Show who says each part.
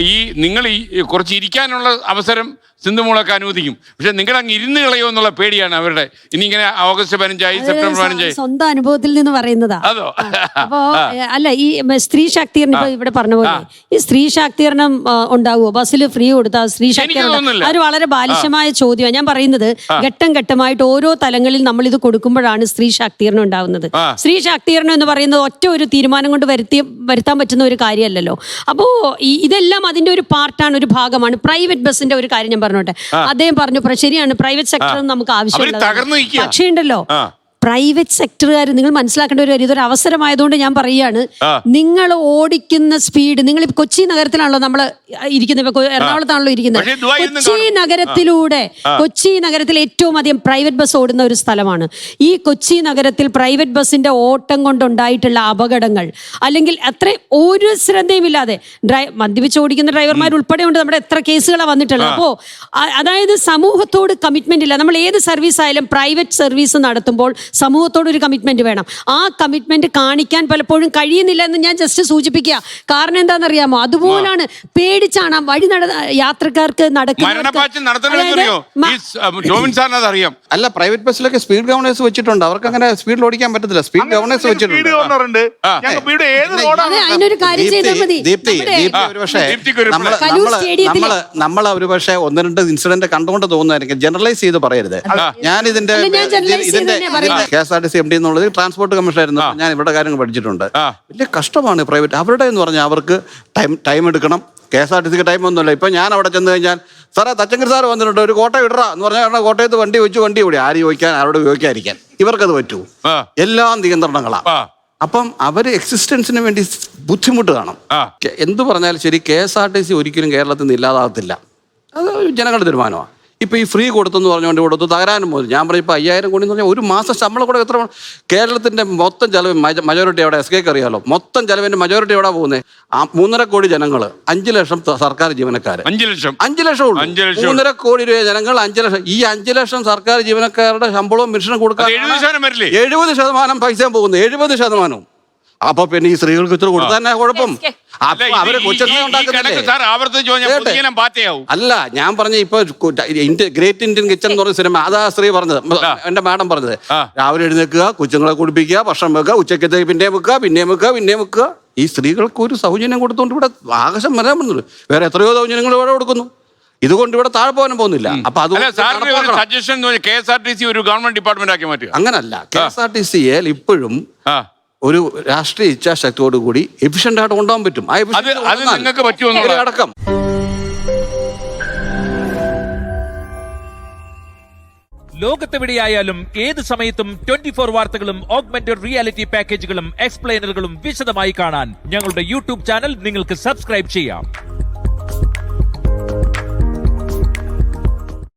Speaker 1: ഈ നിങ്ങൾ ഈ കുറച്ച് ഇരിക്കാനുള്ള അവസരം സിന്ധുമോളൊക്കെ അനുവദിക്കും. പക്ഷെ നിങ്ങൾ അങ്ങ് ഇരുന്ന് കളയോ എന്നുള്ള പേടിയാണ് അവരുടെ. ഇനി ഇങ്ങനെ ഓഗസ്റ്റ് 15 സെപ്റ്റംബർ 15
Speaker 2: സ്വന്തം അനുഭവത്തിൽ നിന്ന് പറയുന്നതാ.
Speaker 1: അതോ?
Speaker 2: അപ്പോ അല്ല, ഈ സ്ത്രീ ശാക്തീകരണം ഇപ്പൊ ഇവിടെ പറഞ്ഞ പോലെ ഈ സ്ത്രീ ശാക്തീകരണം ഉണ്ടാവുമോ? ബസ്സിൽ ഫ്രീ കൊടുത്താൽ സ്ത്രീ ശാക്തീകരണം അതൊരു വളരെ ബാലിശമായ ചോദ്യമാണ്. ഞാൻ പറയുന്നത് ഘട്ടം ഘട്ടമായിട്ട് ഓരോ തലങ്ങളിൽ നമ്മൾ ഇത് കൊടുക്കുമ്പോഴാണ് സ്ത്രീ ശാക്തീകരണം ഉണ്ടാവുന്നത്. സ്ത്രീ ശാക്തീകരണം എന്ന് പറയുന്നത് ഒറ്റ ഒരു തീരുമാനം കൊണ്ട് വരുത്താൻ പറ്റുന്ന ഒരു കാര്യമല്ലല്ലോ. അപ്പോ ഇതെല്ലാം അതിന്റെ ഒരു പാർട്ടാണ്, ഒരു ഭാഗമാണ്. പ്രൈവറ്റ് ബസ്സിന്റെ ഒരു കാര്യം ഞാൻ പറഞ്ഞോട്ടെ. അദ്ദേഹം പറഞ്ഞു ശരിയാണ്, പ്രൈവറ്റ് സെക്ടറും നമുക്ക് ആവശ്യമുള്ള. പക്ഷേ ഉണ്ടല്ലോ, പ്രൈവറ്റ് സെക്ടറുകാർ നിങ്ങൾ മനസ്സിലാക്കേണ്ട ഒരു കാര്യം, ഇതൊരു അവസരമായതുകൊണ്ട് ഞാൻ പറയുകയാണ്, നിങ്ങൾ ഓടിക്കുന്ന സ്പീഡ്, നിങ്ങൾ കൊച്ചി നഗരത്തിലാണല്ലോ നമ്മൾ ഇരിക്കുന്നത്, എറണാകുളത്താണല്ലോ ഇരിക്കുന്നത്. കൊച്ചി നഗരത്തിൽ ഏറ്റവും അധികം പ്രൈവറ്റ് ബസ് ഓടുന്ന ഒരു സ്ഥലമാണ്. ഈ കൊച്ചി നഗരത്തിൽ പ്രൈവറ്റ് ബസ്സിന്റെ ഓട്ടം കൊണ്ടുണ്ടായിട്ടുള്ള അപകടങ്ങൾ, അല്ലെങ്കിൽ അത്ര ഒരു ശ്രദ്ധയുമില്ലാതെ മദ്യപിച്ച് ഓടിക്കുന്ന ഡ്രൈവർമാർ ഉൾപ്പെടെ ഉണ്ട്. നമ്മുടെ എത്ര കേസുകളാണ് വന്നിട്ടുള്ളത്. അപ്പോൾ അതായത് സമൂഹത്തോട് കമ്മിറ്റ്മെന്റ് ഇല്ല. നമ്മൾ ഏത് സർവീസ് ആയാലും പ്രൈവറ്റ് സർവീസ് നടത്തുമ്പോൾ സമൂഹത്തോട് ഒരു കമ്മിറ്റ്മെന്റ് വേണം. ആ കമ്മിറ്റ്മെന്റ് കാണിക്കാൻ പലപ്പോഴും കഴിയുന്നില്ല എന്ന് ഞാൻ ജസ്റ്റ് സൂചിപ്പിക്കുക. കാരണം എന്താണെന്നറിയാമോ? അതുപോലാണ് പേടിച്ചാണ് വഴി യാത്രക്കാർക്ക്
Speaker 3: അല്ല, പ്രൈവറ്റ് ബസ്സിലൊക്കെ സ്പീഡ് ഗവർണേഴ്സ് വെച്ചിട്ടുണ്ട്. അവർക്ക് അങ്ങനെ സ്പീഡിൽ ഓടിക്കാൻ പറ്റത്തില്ല. സ്പീഡ് ഗവർണേഴ്സ് വെച്ചിട്ടുണ്ട്.
Speaker 2: അതിനൊരു കാര്യം ചെയ്താൽ മതി.
Speaker 3: നമ്മൾ ഒരു പക്ഷേ 1-2 ഇൻസിഡന്റ് കണ്ടുകൊണ്ട് തോന്നുന്നതായിരിക്കും. ജനറലൈസ് ചെയ്ത് പറയരുത്. ഞാൻ ഇതിന്റെ KSRTC MD എന്നുള്ളത് ട്രാൻസ്പോർട്ട് കമ്മീഷൻ ആയിരുന്നു. ഞാൻ ഇവിടെ കാര്യങ്ങൾ പഠിച്ചിട്ടുണ്ട്. വലിയ കഷ്ടമാണ് പ്രൈവറ്റ്. അവരുടെ എന്ന് പറഞ്ഞാൽ അവർക്ക് ടൈം എടുക്കണം. KSRTCക്ക് ടൈം ഒന്നുമില്ല. ഇപ്പൊ ഞാൻ അവിടെ ചെന്ന് കഴിഞ്ഞാൽ, സാറേ തച്ചങ്കരി സാറ് വന്നിട്ടുണ്ട്, ഒരു കോട്ടയം ഇടറ എന്ന് പറഞ്ഞാൽ കാരണം കോട്ടയത്ത് വണ്ടി ഓടി ആര് ചോദിക്കാൻ, ആരോട് ചോദിക്കാതിരിക്കാൻ. ഇവർക്കത് പറ്റൂ. എല്ലാം നിയന്ത്രണങ്ങളാണ്. അപ്പം അവര് എക്സിസ്റ്റൻസിന് വേണ്ടി ബുദ്ധിമുട്ട് കാണും. എന്തു പറഞ്ഞാലും ശരി, KSRTC ഒരിക്കലും കേരളത്തിൽ നിന്ന് ഇല്ലാതാകത്തില്ല. അത് ജനങ്ങളുടെ തീരുമാനമാണ്. ഇപ്പൊ ഈ ഫ്രീ കൊടുത്തെന്ന് പറഞ്ഞുകൊണ്ട് കൊടുത്തു തകരാനും പോലും. ഞാൻ പറയും, ഇപ്പൊ 5000 കോടി എന്ന് പറഞ്ഞാൽ ഒരു മാസം ശമ്പളം കൂടെ എത്ര? കേരളത്തിന്റെ മൊത്തം ചെലവ് മജോറിറ്റി എവിടെ? SKക്ക് അറിയാലോ. മൊത്തം ചെലവിന്റെ മജോറിറ്റി എവിടെ പോകുന്നത്? 3.5 കോടി ജനങ്ങൾ, 5 ലക്ഷം സർക്കാർ ജീവനക്കാർ. 5 ലക്ഷം 3.5 കോടി രൂപ ജനങ്ങൾ, 5 ലക്ഷം. ഈ 5 ലക്ഷം സർക്കാർ ജീവനക്കാരുടെ ശമ്പളവും പെൻഷനും കൊടുക്കാൻ 70% പൈസയും പോകുന്നത്. 70%. അപ്പൊ പിന്നെ ഈ സ്ത്രീകൾക്ക് ഇത്ര കൊടുത്താൽ തന്നെ കുഴപ്പം. അവര് കൊച്ചുങ്ങളെ അല്ല, ഞാൻ പറഞ്ഞ ഇപ്പൊ ഗ്രേറ്റ് ഇന്ത്യൻ കിച്ചൺ എന്ന് പറഞ്ഞ സിനിമ, അതാ സ്ത്രീ പറഞ്ഞത്, എന്റെ മാഡം പറഞ്ഞത്. രാവിലെ എഴുന്നേൽക്കുക, കൊച്ചുങ്ങളെ കുടിപ്പിക്കുക, ഭക്ഷണം വെക്കുക, ഉച്ചക്കത്തേക്ക് പിന്നെയും വെക്കുക. ഈ സ്ത്രീകൾക്ക് ഒരു സൗജന്യം കൊടുത്തോണ്ട് ഇവിടെ ആകാശം വരാൻ പറ്റുന്നുള്ളൂ. വേറെ എത്രയോ സൗജന്യങ്ങൾ ഇവിടെ കൊടുക്കുന്നു. ഇതുകൊണ്ട് ഇവിടെ താഴെ പോകാനും പോകുന്നില്ല. അപ്പൊ അത്
Speaker 1: KSRTC ഒരു ഗവൺമെന്റ് ഡിപ്പാർട്ട്മെന്റ് ആക്കി മാറ്റുക.
Speaker 3: അങ്ങനല്ല. KSRTCയെ ഇപ്പോഴും ഒരു രാഷ്ട്രീയ ഇച്ഛാശക്തിയോട് കൂടി എഫിഷ്യന്റ് ആയിട്ട് കൊണ്ടുപോകാൻ പറ്റും.
Speaker 1: നിങ്ങൾക്ക് പറ്റുമോ
Speaker 3: അടക്കം.
Speaker 4: ലോകത്തെവിടെയായാലും ഏത് സമയത്തും 24 വാർത്തകളും ഓഗ്മെന്റഡ് റിയാലിറ്റി പാക്കേജുകളും എക്സ്പ്ലെയിനറുകളും വിശദമായി കാണാൻ ഞങ്ങളുടെ YouTube ചാനൽ നിങ്ങൾക്ക് സബ്സ്ക്രൈബ് ചെയ്യാം.